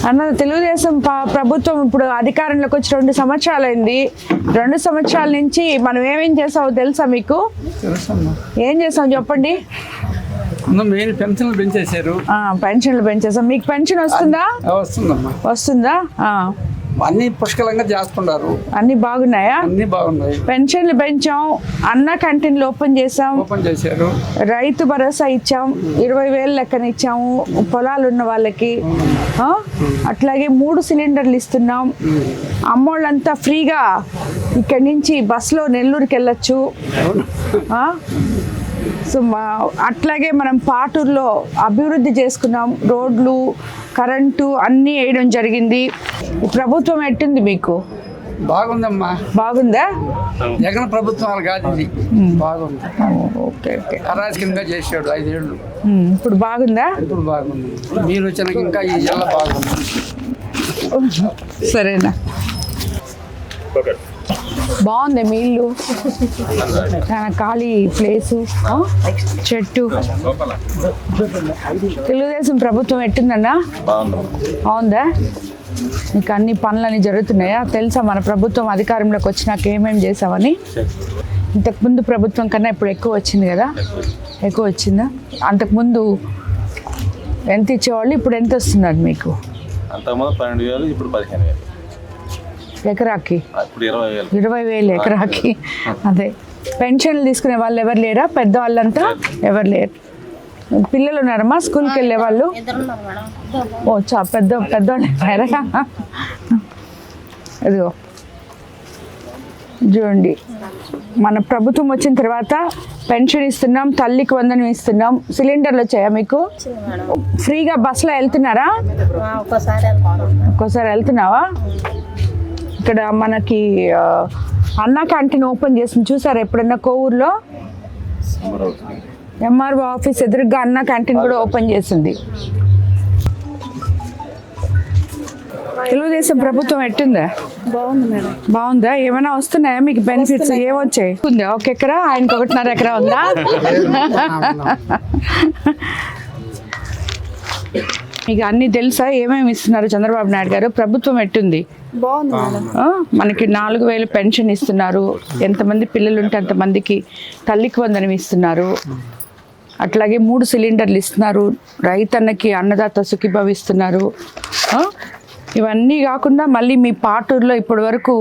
అన్న తెలుగుదేశం ప్రభుత్వం ఇప్పుడు అధికారంలోకి వచ్చి 2 సంవత్సరాలైంది. 2 సంవత్సరాల నుంచి మనం ఏమేం చేసామో తెలుసా మీకు? ఏం చేసాం చెప్పండి. పెన్షన్లు పెంచేశారు. పెన్షన్లు పెంచేసాం. మీకు పెన్షన్ వస్తుందా? వస్తుందా? అన్ని పుష్కలంగా చేస్తున్నారు. అన్ని బాగున్నాయా? అన్ని బాగున్నాయి. పెన్షన్లు పెంచాం, అన్న క్యాంటీన్లు ఓపెన్ చేశారు, రైతు భరోసా ఇచ్చాం, 20,000 లెక్కన ఇచ్చాము పొలాలు ఉన్న వాళ్ళకి. అట్లాగే 3 సిలిండర్లు ఇస్తున్నాం. అమ్మోళ్ళంతా ఫ్రీగా ఇక్కడి నుంచి బస్సులో నెల్లూరుకి వెళ్ళొచ్చు. సో అట్లాగే మనం పాటూరులో అభివృద్ధి చేసుకున్నాం. రోడ్లు, కరెంటు అన్నీ వేయడం జరిగింది. ప్రభుత్వం ఎట్టుంది మీకు? బాగుందమ్మా. బాగుందా? జగన్ ప్రభుత్వం కాదు ఇది. బాగుంది. Okay okay. అరాజకంగా చేసాడు 5 ఏళ్ళు. ఇప్పుడు బాగుందా? ఇప్పుడు బాగుంది. మీరు వచ్చినాక ఇంకా ఈ జిల్లా బాగుంది. సరేనా? బాగుంది మీ ఇల్లు, ఖాళీ ప్లేసు, చెట్టు. తెలుగుదేశం ప్రభుత్వం ఎట్టుందన్నా? బాగుందా? మీకు అన్ని పనులన్నీ జరుగుతున్నాయా? తెలుసా మన ప్రభుత్వం అధికారంలోకి వచ్చినాక ఏమేమి చేసామని? ఇంతకుముందు ప్రభుత్వం కన్నా ఇప్పుడు ఎక్కువ వచ్చింది కదా? ఎక్కువ వచ్చిందా? అంతకుముందు ఎంత ఇచ్చేవాళ్ళు, ఇప్పుడు ఎంత వస్తున్నారు మీకు? అంతకుముందు 12,000, ఇప్పుడు 15,000 ఎకరాకి. 20,000 ఎకరాకి. అదే. పెన్షన్లు తీసుకునే వాళ్ళు ఎవరు లేరా? పెద్దవాళ్ళంతా ఎవరు లేరు. పిల్లలు ఉన్నారమ్మా స్కూల్కి వెళ్ళే వాళ్ళు? ఓ పెద్దవాళ్ళు అదిగో చూడండి, మన ప్రభుత్వం వచ్చిన తర్వాత పెన్షన్ ఇస్తున్నాం, తల్లికి వందనం ఇస్తున్నాం. సిలిండర్లు వచ్చాయా మీకు? ఫ్రీగా బస్సులో వెళ్తున్నారా? ఒక్కోసారి వెళ్తున్నావా? ఇక్కడ మనకి అన్న క్యాంటీన్ ఓపెన్ చేసింది చూసారా ఎప్పుడన్నా కోవూరులో? ఎంఆర్ఓ ఆఫీస్ ఎదురుగా అన్న క్యాంటీన్ కూడా ఓపెన్ చేసింది. తెలుగుదేశం ప్రభుత్వం ఎట్టుందా? బాగుంది మేడం. బాగుందా? ఏమైనా వస్తున్నాయా మీకు బెనిఫిట్స్? ఏమొచ్చాయి? ఉందా 1 ఎకరా? ఆయనకి 1.5 ఎకరా ఉందా? మీకు అన్ని తెలుసా ఏమేమి ఇస్తున్నారు చంద్రబాబు నాయుడు గారు? ప్రభుత్వం ఎట్టుంది? బాగుంది మేడం. మనకి 4,000 పెన్షన్ ఇస్తున్నారు. ఎంతమంది పిల్లలు ఉంటే అంతమందికి తల్లికి వందనం ఇస్తున్నారు. అట్లాగే 3 సిలిండర్లు ఇస్తున్నారు. రైతన్నకి అన్నదాత సుఖీభావ ఇస్తున్నారు. ఇవన్నీ కాకుండా మళ్ళీ మీ పాటూరులో ఇప్పటి వరకు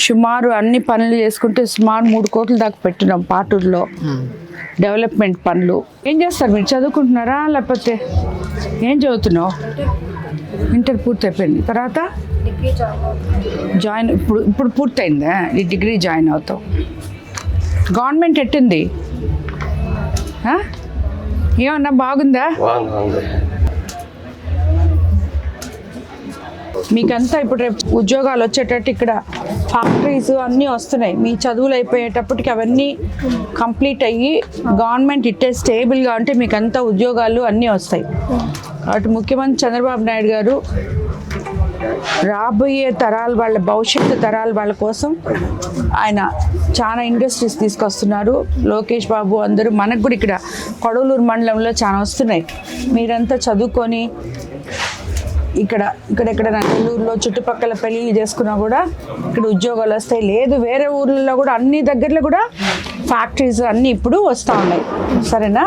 సుమారు అన్ని పనులు చేసుకుంటే సుమారు 3 కోట్ల దాకా పెట్టినాం పాటూరులో డెవలప్మెంట్ పనులు. ఏం చేస్తారు మీరు? చదువుకుంటున్నారా లేకపోతే ఏం చదువుతున్నావు? ఇంటర్ పూర్తి అయిపోయింది. తర్వాత జాయిన్ ఇప్పుడు పూర్తయిందా? ఈ డిగ్రీ జాయిన్ అవుతావు. గవర్నమెంట్ ఎట్టుంది? ఏమన్నా బాగుందా? మీకంతా ఇప్పుడు రేపు ఉద్యోగాలు వచ్చేటట్టు ఇక్కడ ఫ్యాక్టరీస్ అన్నీ వస్తున్నాయి. మీ చదువులు అయిపోయేటప్పటికి అవన్నీ కంప్లీట్ అయ్యి గవర్నమెంట్ ఇట్టే స్టేబుల్గా ఉంటే మీకంతా ఉద్యోగాలు అన్నీ వస్తాయి. కాబట్టి ముఖ్యమంత్రి చంద్రబాబు నాయుడు గారు రాబోయే తరాల వాళ్ళ భవిష్యత్తు తరాల వాళ్ళ కోసం ఆయన చాలా ఇండస్ట్రీస్ తీసుకొస్తున్నారు. లోకేష్ బాబు అందరూ మనకు కూడా ఇక్కడ కొడవలూరు మండలంలో చాలా వస్తున్నాయి. మీరంతా చదువుకొని ఇక్కడెక్కడ నెల్లూరులో చుట్టుపక్కల పెళ్ళిళ్ళు చేసుకున్నా కూడా ఇక్కడ ఉద్యోగాలు వస్తాయి. లేదు వేరే ఊర్లలో కూడా అన్ని దగ్గరలో కూడా ఫ్యాక్టరీస్ అన్నీ ఇప్పుడు వస్తూ ఉన్నాయి. సరేనా?